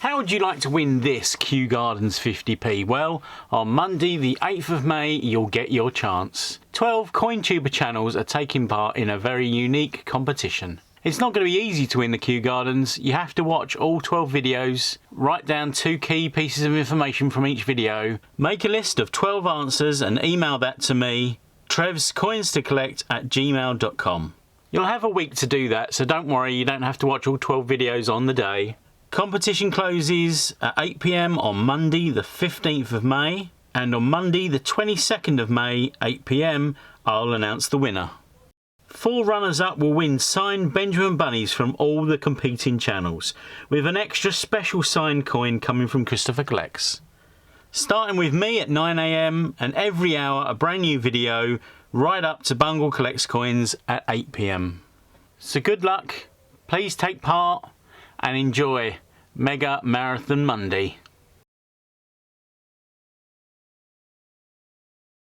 How would you like to win this Kew Gardens 50p? Well, on Monday the 8th of May you'll get your chance. 12 CoinTuber channels are taking part in a very unique competition. It's not going to be easy to win the Kew Gardens. You have to watch all 12 videos, write down 2 key pieces of information from each video, make a list of 12 answers and email that to me, trevscoinstocollect@gmail.com. You'll have a week to do that, so don't worry, you don't have to watch all 12 videos on the day. Competition closes at 8 PM on Monday the 15th of May, and on Monday the 22nd of May, 8 PM, I'll announce the winner. 4 runners-up will win signed Benjamin Bunnies from all the competing channels, with an extra special signed coin coming from Christopher Collects. Starting with me at 9 AM and every hour a brand new video, right up to Bungle Collects coins at 8 PM. So good luck, please take part and enjoy Mega Marathon Monday.